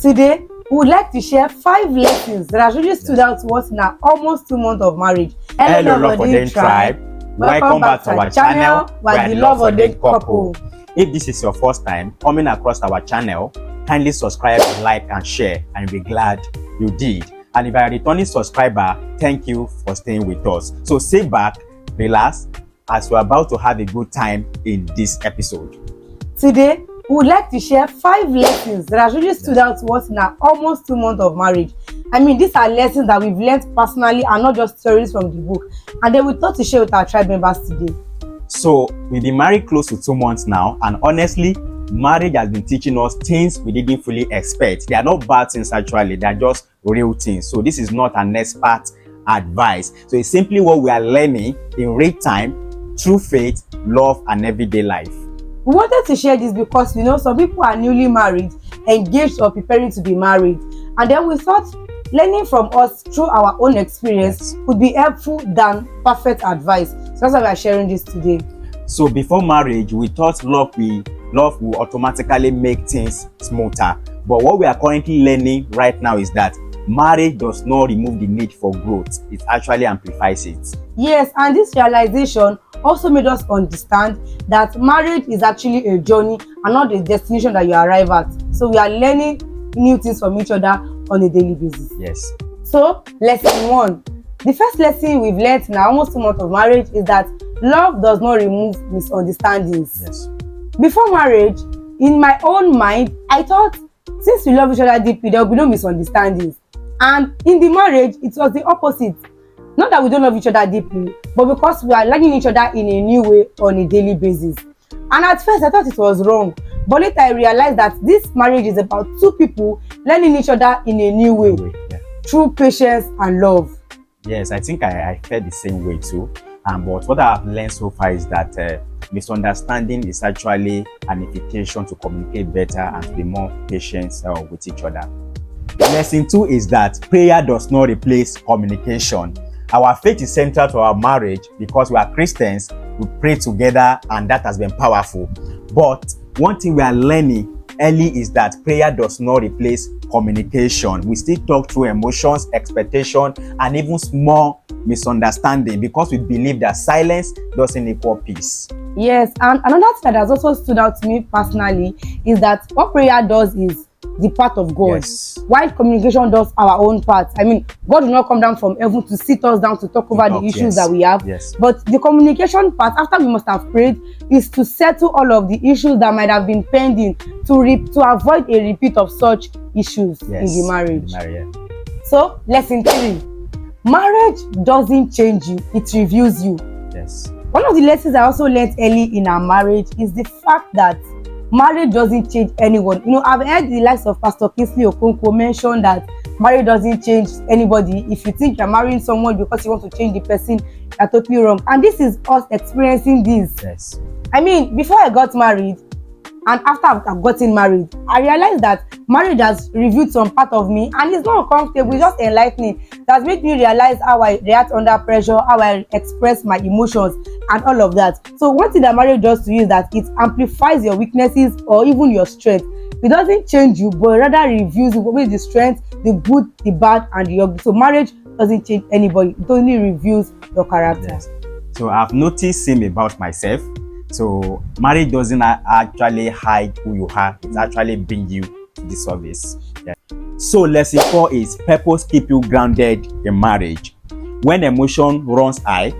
Today, we would like to share 5 lessons that has really stood out to us in our almost 2 months of marriage. Hello, Love Ordained Tribe. Welcome back to our channel, where the Love Ordained couple. If this is your first time coming across our channel, kindly subscribe, like, and share, and we're glad you did. And if you're a returning subscriber, thank you for staying with us. So sit back, relax, as we're about to have a good time in this episode. Today, we would like to share 5 lessons that has really stood out to us in our almost 2 months of marriage. I mean, these are lessons that we've learned personally and not just stories from the book. And then we thought to share with our tribe members today. So, we've been married close to 2 months now, and honestly, marriage has been teaching us things we didn't fully expect. They are not bad things actually, they are just real things. So this is not an expert advice. So it's simply what we are learning in real time through faith, love, and everyday life. We wanted to share this because some people are newly married, engaged, or preparing to be married. And then we thought learning from us through our own experience could be helpful than perfect advice. So that's why we are sharing this today. So before marriage, we thought love will automatically make things smoother. But what we are currently learning right now is that marriage does not remove the need for growth. It actually amplifies it. Yes, and this realization also made us understand that marriage is actually a journey and not a destination that you arrive at. So we are learning new things from each other on a daily basis. Yes. So, lesson 1. The first lesson we've learned in our almost 2 months of marriage is that love does not remove misunderstandings. Yes. Before marriage, in my own mind, I thought since we love each other deeply, there will be no misunderstandings. And in the marriage, it was the opposite. Not that we don't love each other deeply, but because we are learning each other in a new way on a daily basis. And at first, I thought it was wrong. But later, I realized that this marriage is about 2 people learning each other in a new way, through patience and love. Yes, I think I felt the same way too. But what I have learned so far is that misunderstanding is actually an invitation to communicate better and to be more patient with each other. Lesson 2 is that prayer does not replace communication. Our faith is central to our marriage because we are Christians. We pray together, and that has been powerful. But one thing we are learning early is that prayer does not replace communication. We still talk through emotions, expectation, and even small misunderstanding because we believe that silence doesn't equal peace. Yes, and another thing that has also stood out to me personally is that what prayer does is the part of God, while communication does our own part. I mean, God will not come down from heaven to sit us down to talk over the issues that we have. But the communication part, after we must have prayed, is to settle all of the issues that might have been pending to avoid a repeat of such issues in the marriage. So, lesson 3. Marriage doesn't change you, it reveals you. Yes. One of the lessons I also learned early in our marriage is the fact that marriage doesn't change anyone. I've heard the likes of Pastor Kingsley Okonkwo mention that marriage doesn't change anybody. If you think you're marrying someone because you want to change the person, you're totally wrong. And this is us experiencing this. Yes. I mean, before I got married and after I've gotten married, I realized that marriage has revealed some part of me, and it's not uncomfortable, it's just enlightening. It has made me realize how I react under pressure, how I express my emotions, and all of that. So one thing that marriage does to you is that it amplifies your weaknesses or even your strength. It doesn't change you, but rather reveals the strength, the good, the bad, and the ugly. So marriage doesn't change anybody, it only reveals your character. Yes. So I've noticed same about myself. So marriage doesn't actually hide who you are, it actually brings you to the service. So lesson 4 is purpose keep you grounded in marriage. When emotion runs high,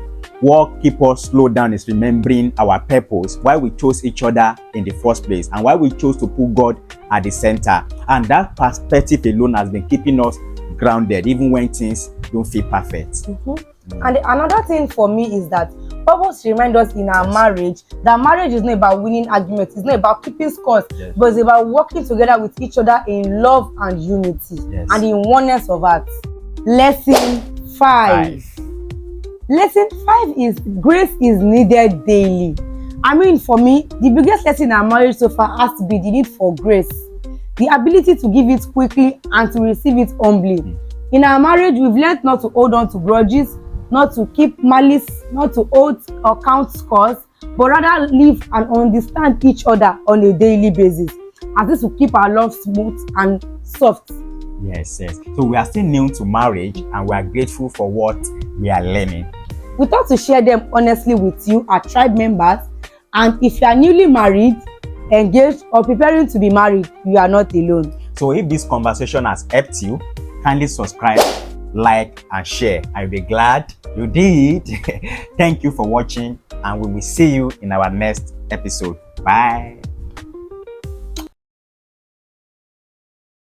what keep us slow down is remembering our purpose, why we chose each other in the first place, and why we chose to put God at the center. And that perspective alone has been keeping us grounded even when things don't feel perfect. And another thing for me is that purpose reminds us in our marriage that marriage is not about winning arguments, it's not about keeping scores, but it's about working together with each other in love and unity and in oneness of heart. Lesson 5. Lesson 5 is grace is needed daily. I mean, for me, the biggest lesson in our marriage so far has to be the need for grace, the ability to give it quickly and to receive it humbly. In our marriage, we've learned not to hold on to grudges, not to keep malice, not to hold or count scores, but rather live and understand each other on a daily basis. And this will keep our love smooth and soft. Yes. So we are still new to marriage and we are grateful for what we are learning. We thought to share them honestly with you, our tribe members. And if you are newly married, engaged, or preparing to be married, you are not alone. So if this conversation has helped you, kindly subscribe, like, and share. I'll be glad you did. Thank you for watching, and we will see you in our next episode. Bye.